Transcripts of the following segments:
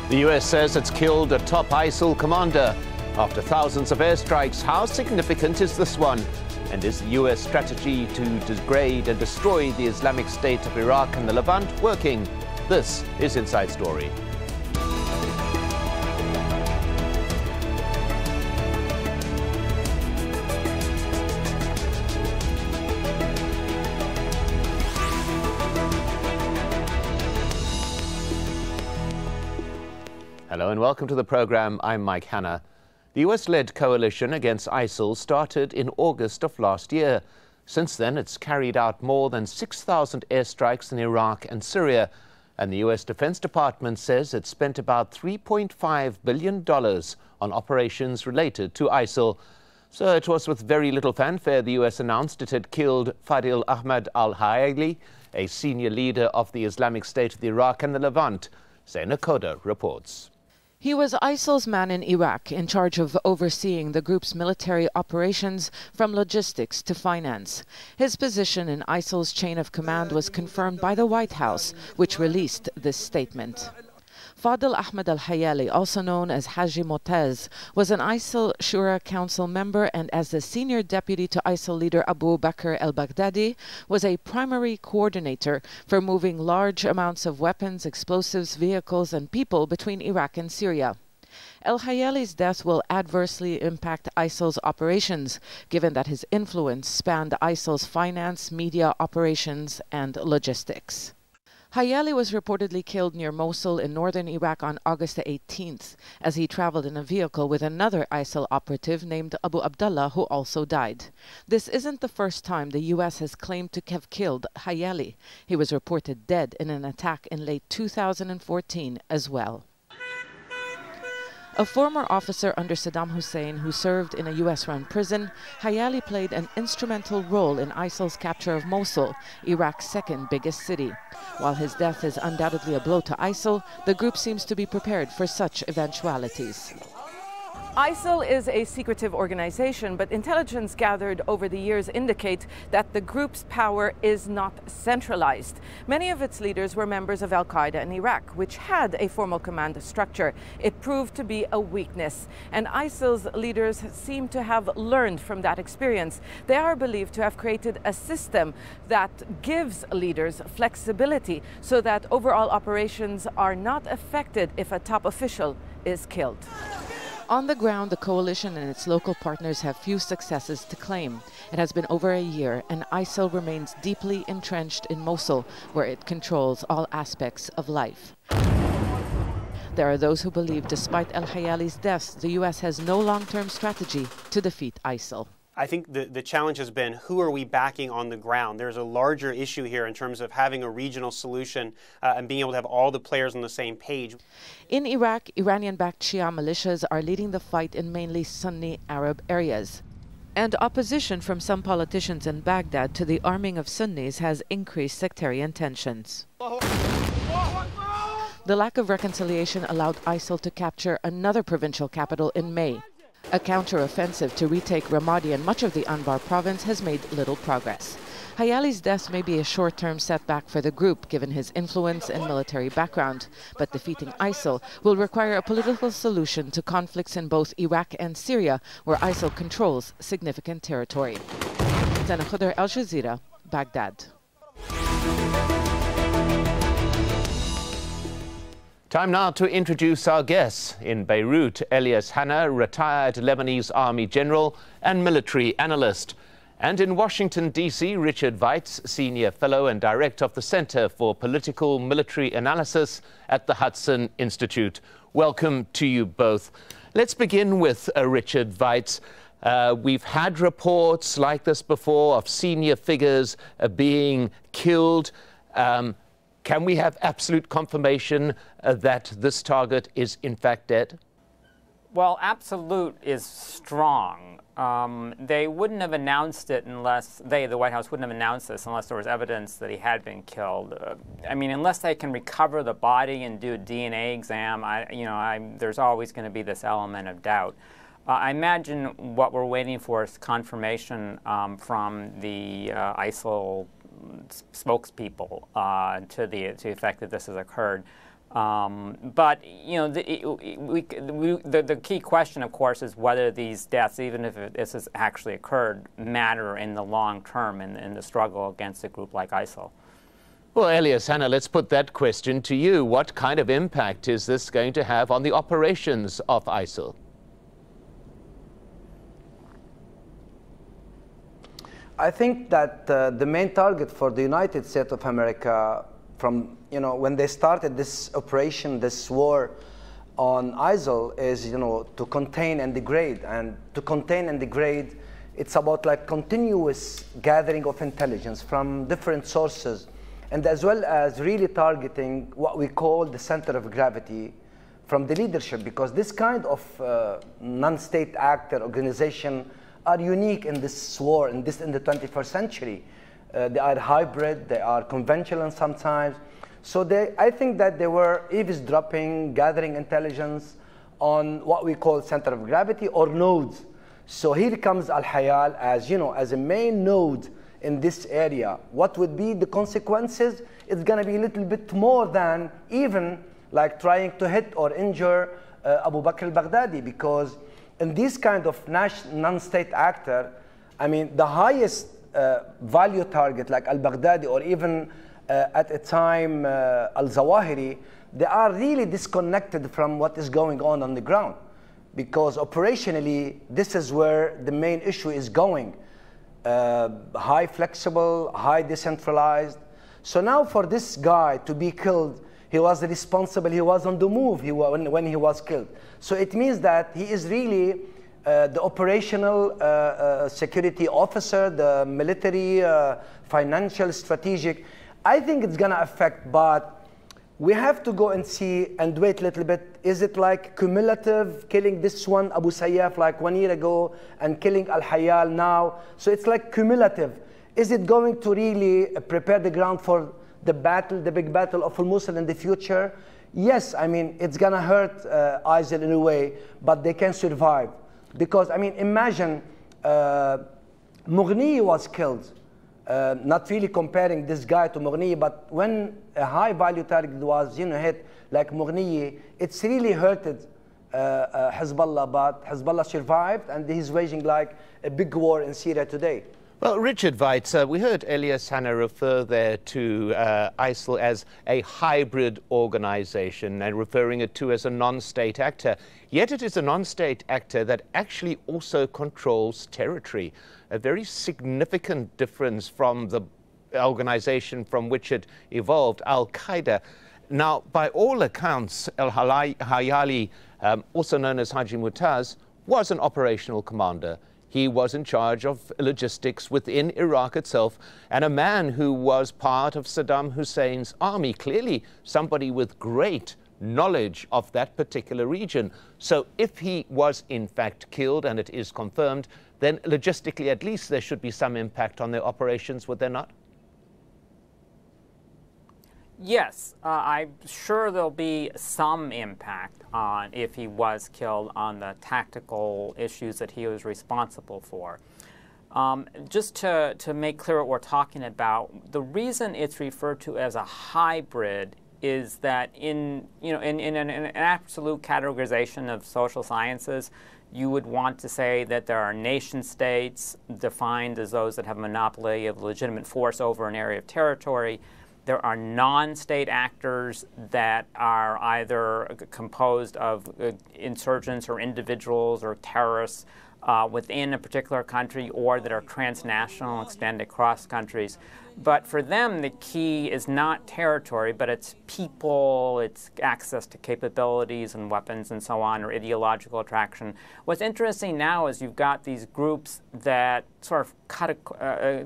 The US says it's killed a top ISIL commander after thousands of airstrikes. How significant is this one? And is the US strategy to degrade and destroy the Islamic State of Iraq and the Levant working? This is Inside Story. Hello and welcome to the program. I'm Mike Hanna. The US-led coalition against ISIL started in August of last year. Since then, it's carried out more than 6,000 airstrikes in Iraq and Syria, and the US Defense Department says it spent about $3.5 billion on operations related to ISIL. So it was with very little fanfare the US announced it had killed Fadil Ahmad al-Hayali, a senior leader of the Islamic State of Iraq and the Levant. Zaina Koda reports. He was ISIL's man in Iraq, in charge of overseeing the group's military operations from logistics to finance. His position in ISIL's chain of command was confirmed by the White House, which released this statement. Fadil Ahmad al-Hayali, also known as Haji Motez, was an ISIL Shura Council member and as the senior deputy to ISIL leader Abu Bakr al-Baghdadi, was a primary coordinator for moving large amounts of weapons, explosives, vehicles and people between Iraq and Syria. Al-Hayali's death will adversely impact ISIL's operations, given that his influence spanned ISIL's finance, media operations and logistics. Hayali was reportedly killed near Mosul in northern Iraq on August the 18th, as he traveled in a vehicle with another ISIL operative named Abu Abdullah, who also died. This isn't the first time the U.S. has claimed to have killed Hayali. He was reported dead in an attack in late 2014 as well. A former officer under Saddam Hussein who served in a U.S.-run prison, Hayali played an instrumental role in ISIL's capture of Mosul, Iraq's second biggest city. While his death is undoubtedly a blow to ISIL, the group seems to be prepared for such eventualities. ISIL is a secretive organization, but intelligence gathered over the years indicate that the group's power is not centralized. Many of its leaders were members of al-Qaeda in Iraq, which had a formal command structure. It proved to be a weakness, and ISIL's leaders seem to have learned from that experience. They are believed to have created a system that gives leaders flexibility so that overall operations are not affected if a top official is killed. On the ground, the coalition and its local partners have few successes to claim. It has been over a year, and ISIL remains deeply entrenched in Mosul, where it controls all aspects of life. There are those who believe, despite al-Hayali's death, the U.S. has no long-term strategy to defeat ISIL. I think the challenge has been, who are we backing on the ground? There's a larger issue here in terms of having a regional solution and being able to have all the players on the same page. In Iraq, Iranian-backed Shia militias are leading the fight in mainly Sunni Arab areas. And opposition from some politicians in Baghdad to the arming of Sunnis has increased sectarian tensions. The lack of reconciliation allowed ISIL to capture another provincial capital in May. A counter-offensive to retake Ramadi and much of the Anbar province has made little progress. Hayali's death may be a short-term setback for the group, given his influence and military background, but defeating ISIL will require a political solution to conflicts in both Iraq and Syria, where ISIL controls significant territory. Zaina Koda, Al Jazeera, Baghdad. Time now to introduce our guests. In Beirut, Elias Hanna, retired Lebanese Army general and military analyst. And in Washington, D.C., Richard Weitz, senior fellow and director of the Center for Political Military Analysis at the Hudson Institute. Welcome to you both. Let's begin with Richard Weitz. We've had reports like this before of senior figures being killed. Can we have absolute confirmation that this target is in fact dead? Well, absolute is strong. They wouldn't have announced it unless the White House wouldn't have announced this unless there was evidence that he had been killed. I mean, unless they can recover the body and do a DNA exam, there's always going to be this element of doubt. I imagine what we're waiting for is confirmation from the ISIL spokespeople to the effect that this has occurred. But the key question, of course, is whether these deaths, even if this has actually occurred, matter in the long term in the struggle against a group like ISIL. Well, Elias Hanna, let's put that question to you. What kind of impact is this going to have on the operations of ISIL? I think that the main target for the United States of America, from when they started this operation, this war on ISIL, is to contain and degrade. And to contain and degrade, it's about like continuous gathering of intelligence from different sources, and as well as really targeting what we call the center of gravity from the leadership, because this kind of non-state actor organization are unique in this war, in the 21st century. They are hybrid, they are conventional sometimes. So I think that they were eavesdropping, gathering intelligence on what we call center of gravity or nodes. So here comes Al-Hayal as a main node in this area. What would be the consequences? It's going to be a little bit more than even like trying to hit or injure Abu Bakr al-Baghdadi, because in this kind of non-state actor, I mean, the highest value target like al-Baghdadi or even at a time al-Zawahiri, they are really disconnected from what is going on the ground, because operationally this is where the main issue is going. High flexible, high decentralized. So now for this guy to be killed, he was responsible, he was on the move when he was killed. So it means that he is really the operational security officer, the military, financial, strategic. I think it's going to affect, but we have to go and see and wait a little bit. Is it like cumulative, killing this one, Abu Sayyaf, like 1 year ago, and killing Al-Hayal now? So it's like cumulative. Is it going to really prepare the ground for the battle, the big battle of Al-Mosul in the future? Yes, I mean, it's going to hurt ISIL in a way, but they can survive. Because, I mean, imagine Mughni was killed. Not really comparing this guy to Mughni, but when a high value target was hit like Mughni, it's really hurted Hezbollah, but Hezbollah survived, and he's waging like a big war in Syria today. Well, Richard Weitz, we heard Elias Hanna refer there to ISIL as a hybrid organization and referring it to as a non-state actor. Yet it is a non-state actor that actually also controls territory, a very significant difference from the organization from which it evolved, Al-Qaeda. Now, by all accounts, Al-Hayali, also known as Haji Mutaz, was an operational commander. He was in charge of logistics within Iraq itself, and a man who was part of Saddam Hussein's army, clearly somebody with great knowledge of that particular region. So if he was in fact killed, and it is confirmed, then logistically at least there should be some impact on their operations, would there not? Yes, I'm sure there'll be some impact on, if he was killed, on the tactical issues that he was responsible for. Just to make clear what we're talking about, the reason it's referred to as a hybrid is that in an absolute categorization of social sciences, you would want to say that there are nation states defined as those that have a monopoly of legitimate force over an area of territory. There are non-state actors that are either composed of insurgents or individuals or terrorists within a particular country, or that are transnational, extend across countries. But for them, the key is not territory, but it's people, it's access to capabilities and weapons and so on, or ideological attraction. What's interesting now is you've got these groups that sort of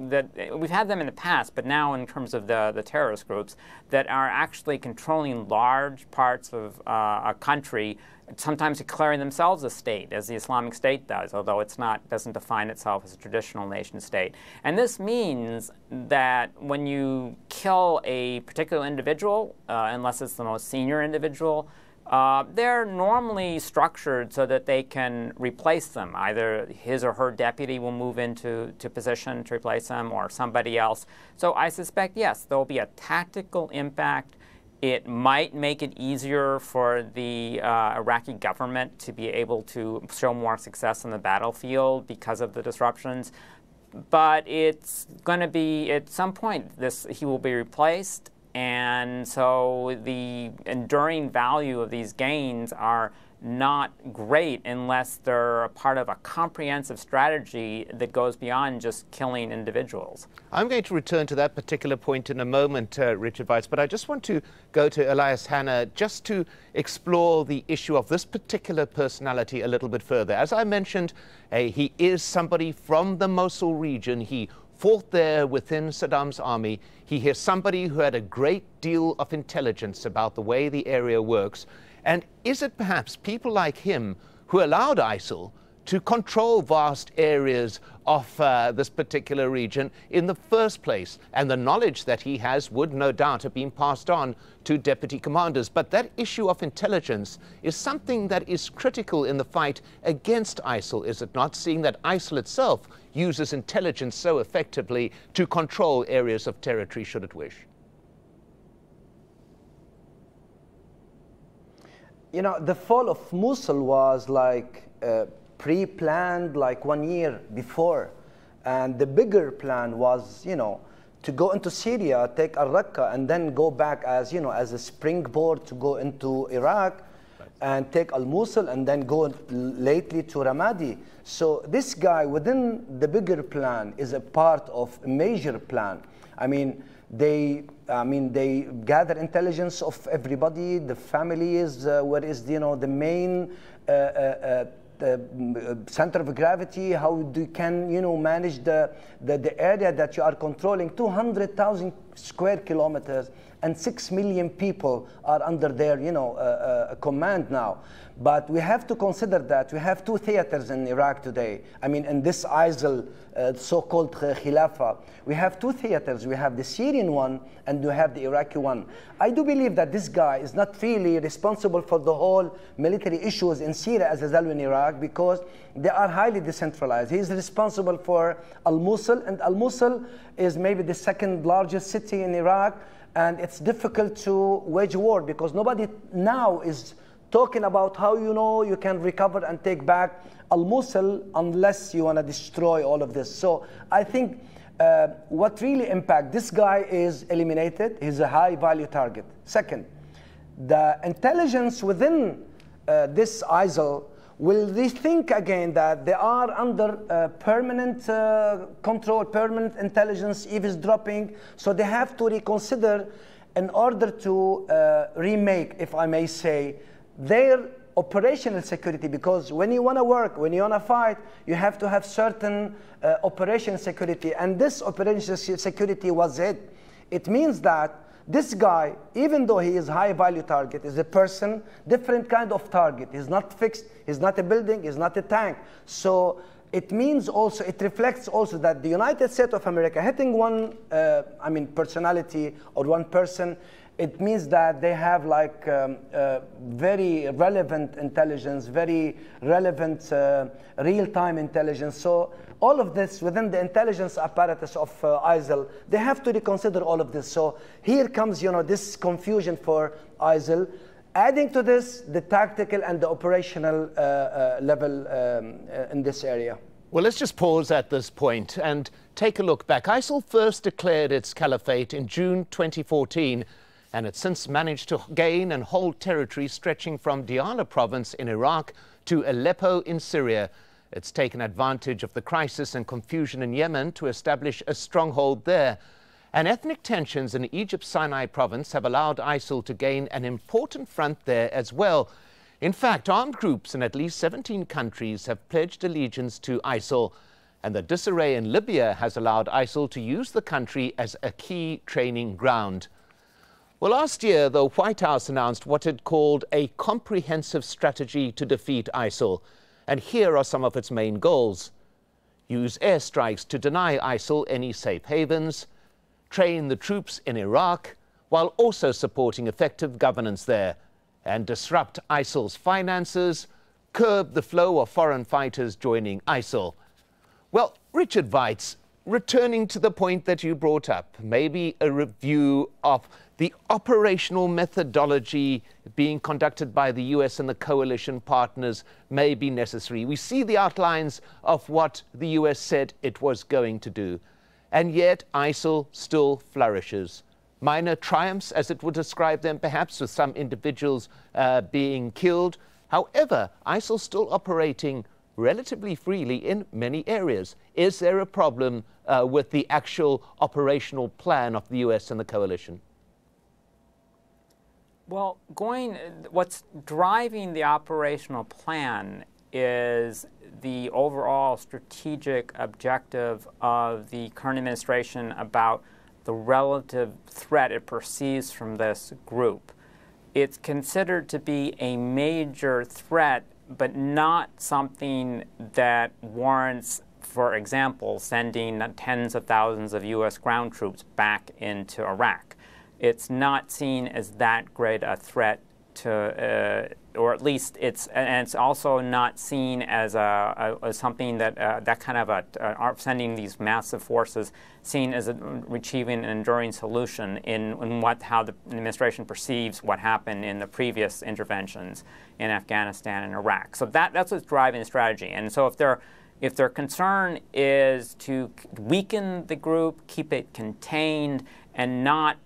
that we've had them in the past, but now in terms of the terrorist groups that are actually controlling large parts of a country, sometimes declaring themselves a state, as the Islamic State does, although doesn't define itself as a traditional nation state. And this means that when you kill a particular individual, unless it's the most senior individual, they're normally structured so that they can replace them. Either his or her deputy will move into position to replace them, or somebody else. So I suspect, yes, there will be a tactical impact It might make it easier for the Iraqi government to be able to show more success on the battlefield because of the disruptions. But it's going to be, at some point, he will be replaced. And so the enduring value of these gains are not great unless they're a part of a comprehensive strategy that goes beyond just killing individuals. I'm going to return to that particular point in a moment, Richard Weitz, but I just want to go to Elias Hanna just to explore the issue of this particular personality a little bit further. As I mentioned, he is somebody from the Mosul region. He fought there within Saddam's army. He is somebody who had a great deal of intelligence about the way the area works. And is it perhaps people like him who allowed ISIL to control vast areas of this particular region in the first place? And the knowledge that he has would no doubt have been passed on to deputy commanders. But that issue of intelligence is something that is critical in the fight against ISIL, is it not? Seeing that ISIL itself uses intelligence so effectively to control areas of territory should it wish. You know, the fall of Mosul was like pre-planned like 1 year before. And the bigger plan was, you know, to go into Syria, take al-Raqqa, and then go back as, you know, as a springboard to go into Iraq and take al-Mosul and then go lately to Ramadi. So this guy within the bigger plan is a part of a major plan. I mean, they gather intelligence of everybody, the families, where is, you know, the main center of gravity, how you can, you know, manage the area that you are controlling. 200,000 square kilometers and 6 million people are under their, you know, command now. But we have to consider that we have two theaters in Iraq today. I mean, in this ISIL so-called Khilafah, we have two theaters. We have the Syrian one and we have the Iraqi one. I do believe that this guy is not really responsible for the whole military issues in Syria as well as in Iraq, because they are highly decentralized. He is responsible for al-Mosul, and al-Mosul is maybe the second largest city in Iraq, and it's difficult to wage war because nobody now is talking about how, you know, you can recover and take back al-Mosul unless you want to destroy all of this. So I think what really impacts this guy is eliminated. He's a high value target. Second, the intelligence within this ISIL will rethink again that they are under permanent control, permanent intelligence eavesdropping. So they have to reconsider in order to remake, if I may say, their operational security, because when you want to work, when you want to fight, you have to have certain operational security, and this operational security was it. It means that this guy, even though he is high value target, is a person, different kind of target. He's not fixed, he's not a building, he's not a tank. So it means also, it reflects also that the United States of America hitting one, personality or one person, it means that they have like very relevant intelligence, very relevant real-time intelligence. So all of this within the intelligence apparatus of ISIL, they have to reconsider all of this. So here comes, you know, this confusion for ISIL. Adding to this, the tactical and the operational level in this area. Well, let's just pause at this point and take a look back. ISIL first declared its caliphate in June 2014, and it's since managed to gain and hold territory stretching from Diyala province in Iraq to Aleppo in Syria. It's taken advantage of the crisis and confusion in Yemen to establish a stronghold there. And ethnic tensions in Egypt's Sinai province have allowed ISIL to gain an important front there as well. In fact, armed groups in at least 17 countries have pledged allegiance to ISIL, and the disarray in Libya has allowed ISIL to use the country as a key training ground. Well, last year, the White House announced what it called a comprehensive strategy to defeat ISIL. And here are some of its main goals. Use airstrikes to deny ISIL any safe havens, train the troops in Iraq, while also supporting effective governance there, and disrupt ISIL's finances, curb the flow of foreign fighters joining ISIL. Well, Richard Weitz, returning to the point that you brought up, maybe a review of the operational methodology being conducted by the US and the coalition partners may be necessary. We see the outlines of what the US said it was going to do. And yet ISIL still flourishes. Minor triumphs, as it would describe them, perhaps with some individuals being killed. However, ISIL still operating relatively freely in many areas. Is there a problem with the actual operational plan of the US and the coalition? Well, what's driving the operational plan is the overall strategic objective of the current administration about the relative threat it perceives from this group. It's considered to be a major threat, but not something that warrants, for example, sending tens of thousands of U.S. ground troops back into Iraq. It's not seen as that great a threat to, or at least it's also not seen as something that kind of sending these massive forces seen as achieving an enduring solution in how the administration perceives what happened in the previous interventions in Afghanistan and Iraq. So that's what's driving the strategy. And so if their concern is to weaken the group, keep it contained, and not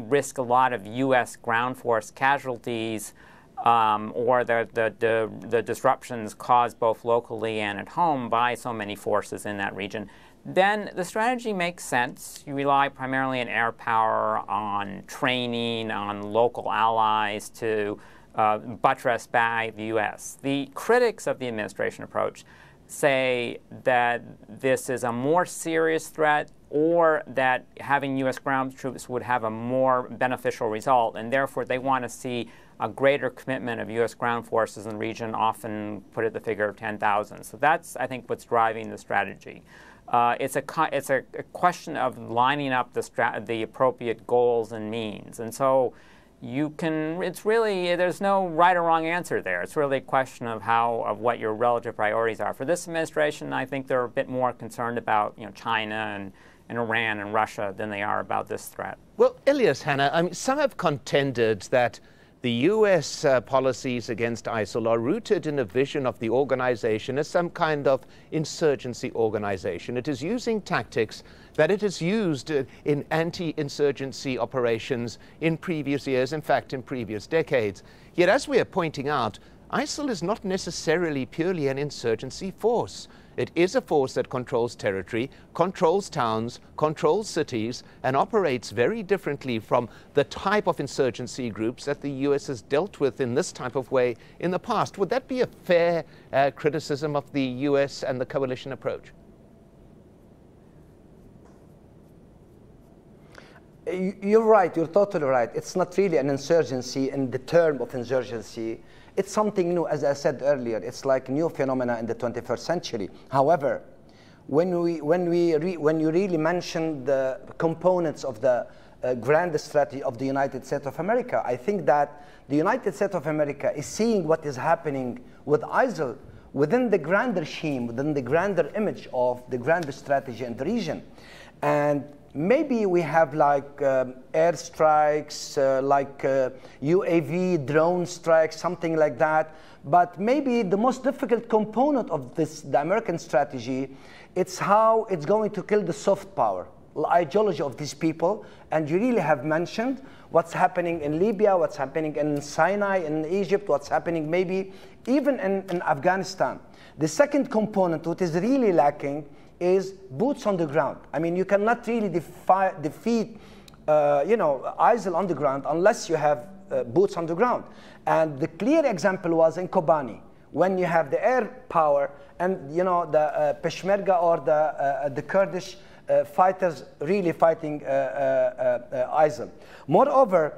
risk a lot of U.S. ground force casualties or the disruptions caused both locally and at home by so many forces in that region, then the strategy makes sense. You rely primarily on air power, on training, on local allies to buttress back the U.S. The critics of the administration approach say that this is a more serious threat, or that having U.S. ground troops would have a more beneficial result, and therefore they want to see a greater commitment of U.S. ground forces in the region, often put at the figure of 10,000. So that's, I think, what's driving the strategy. It's a question of lining up the appropriate goals and means. And so it's really, there's no right or wrong answer there. It's really a question of what your relative priorities are. For this administration, I think they're a bit more concerned about China and Iran and Russia than they are about this threat. Well, Elias, Hannah, I mean, some have contended that the U.S. Policies against ISIL are rooted in a vision of the organization as some kind of insurgency organization. It is using tactics that it has used in anti-insurgency operations in previous years, in fact, in previous decades. Yet, as we are pointing out, ISIL is not necessarily purely an insurgency force. It is a force that controls territory, controls towns, controls cities, and operates very differently from the type of insurgency groups that the U.S. has dealt with in this type of way in the past. Would that be a fair criticism of the U.S. and the coalition approach? You're right. You're totally right. It's not really an insurgency in the term of insurgency. It's something new, as I said earlier. It's like a new phenomena in the 21st century. However, when you really mention the components of the grand strategy of the United States of America, I think that the United States of America is seeing what is happening with ISIL within the grander scheme, within the grander image of the grander strategy in the region. And maybe we have like airstrikes, like UAV drone strikes, something like that. But maybe the most difficult component of the American strategy, it's how it's going to kill the soft power, the ideology of these people. And you really have mentioned what's happening in Libya, what's happening in Sinai, in Egypt, what's happening maybe even in Afghanistan. The second component, what is really lacking, is boots on the ground. I mean, you cannot really defeat, ISIL on the ground unless you have boots on the ground. And the clear example was in Kobani, when you have the air power and the Peshmerga or the Kurdish fighters really fighting ISIL. Moreover,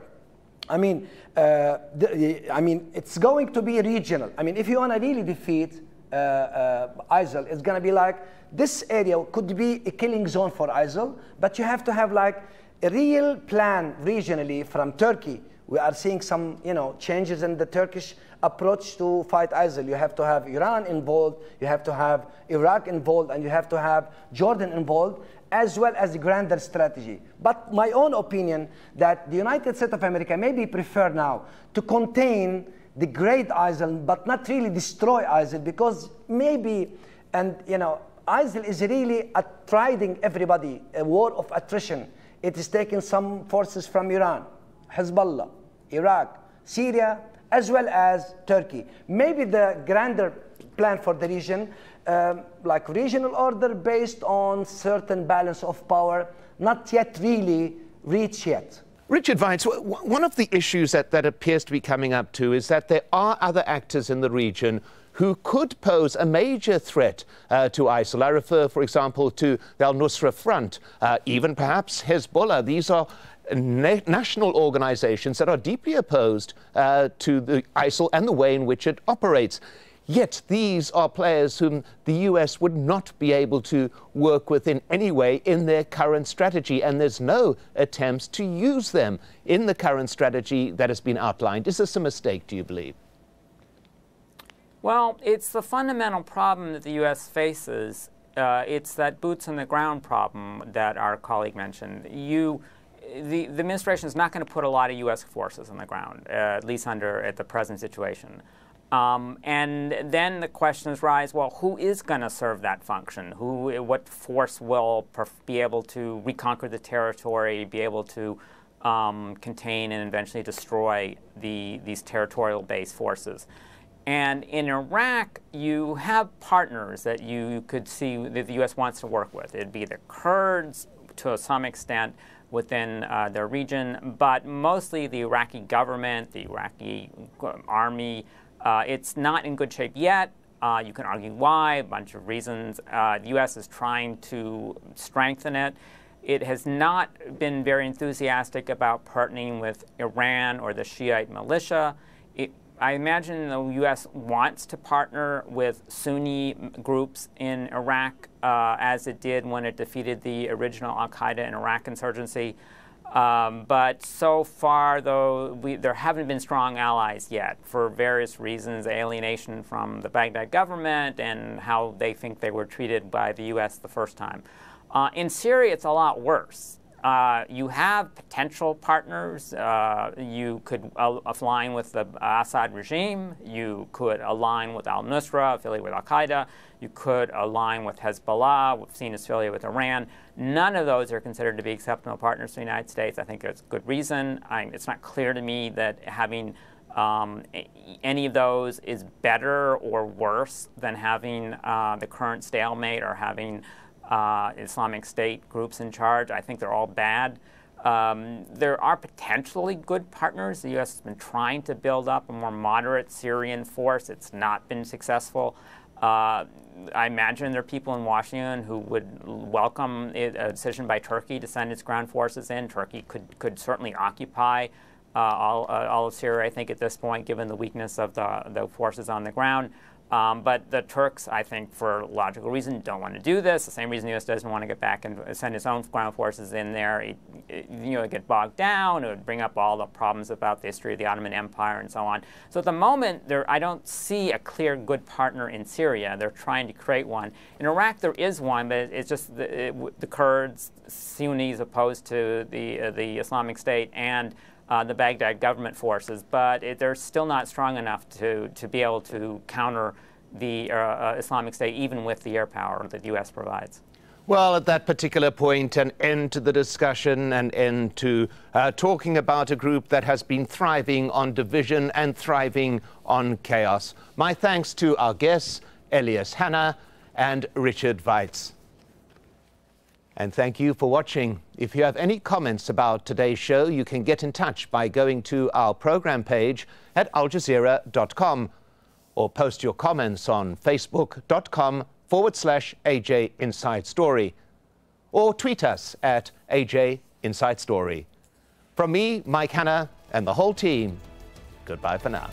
it's going to be regional. I mean, if you want to really defeat ISIL, it's going to be like, this area could be a killing zone for ISIL, but you have to have like a real plan regionally from Turkey. We are seeing some, changes in the Turkish approach to fight ISIL. You have to have Iran involved, you have to have Iraq involved, and you have to have Jordan involved. as well as the grander strategy. But my own opinion that the United States of America maybe prefer now to contain the great ISIL, but not really destroy ISIL, because maybe, and you know, ISIL is really attriting everybody, a war of attrition. It is taking some forces from Iran, Hezbollah, Iraq, Syria, as well as Turkey. Maybe the grander plan for the region, like regional order based on certain balance of power, not yet really reached yet. Richard Weitz, one of the issues that appears to be coming up too is that there are other actors in the region who could pose a major threat to ISIL. I refer, for example, to the al-Nusra Front, even perhaps Hezbollah. These are national organizations that are deeply opposed to the ISIL and the way in which it operates. Yet these are players whom the US would not be able to work with in any way in their current strategy, and there's no attempts to use them in the current strategy that has been outlined. Is this a mistake, do you believe? Well, it's the fundamental problem that the U.S. faces. It's that boots-on-the-ground problem that our colleague mentioned. The administration is not going to put a lot of U.S. forces on the ground, at least at the present situation. And then the questions rise, well, who is going to serve that function? What force will be able to reconquer the territory, be able to contain and eventually destroy these territorial-based forces? And in Iraq, you have partners that you could see that the U.S. wants to work with. It'd be the Kurds to some extent within their region, but mostly the Iraqi government, the Iraqi army. It's not in good shape yet. You can argue why, a bunch of reasons. The U.S. is trying to strengthen it. It has not been very enthusiastic about partnering with Iran or the Shiite militia. I imagine the U.S. wants to partner with Sunni groups in Iraq, as it did when it defeated the original al-Qaeda and Iraq insurgency. But so far, though, there haven't been strong allies yet for various reasons, alienation from the Baghdad government and how they think they were treated by the U.S. the first time. In Syria, it's a lot worse. You have potential partners. You could align with the Assad regime. You could align with al-Nusra, affiliated with al-Qaeda. You could align with Hezbollah, seen as affiliated with Iran. None of those are considered to be acceptable partners to the United States. I think there's good reason. It's not clear to me that having any of those is better or worse than having the current stalemate or having Islamic State groups in charge. I think they're all bad. There are potentially good partners. The U.S. has been trying to build up a more moderate Syrian force. It's not been successful. I imagine there are people in Washington who would welcome a decision by Turkey to send its ground forces in. Turkey could certainly occupy all of Syria, I think, at this point, given the weakness of the forces on the ground. But the Turks, I think, for logical reason, don't want to do this. The same reason the U.S. doesn't want to get back and send its own ground forces in there. It get bogged down. It would bring up all the problems about the history of the Ottoman Empire and so on. So at the moment, I don't see a clear good partner in Syria. They're trying to create one. In Iraq, there is one, but it's just the Kurds, Sunnis opposed to the Islamic State, and the Baghdad government forces, but they're still not strong enough to be able to counter the Islamic State, even with the air power that the U.S. provides. Well, at that particular point, an end to the discussion, an end to talking about a group that has been thriving on division and thriving on chaos. My thanks to our guests, Elias Hanna and Richard Weitz. And thank you for watching. If you have any comments about today's show, you can get in touch by going to our program page at aljazeera.com or post your comments on facebook.com/AJ Inside Story or tweet us at AJ Inside Story. From me, Mike Hanna, and the whole team, goodbye for now.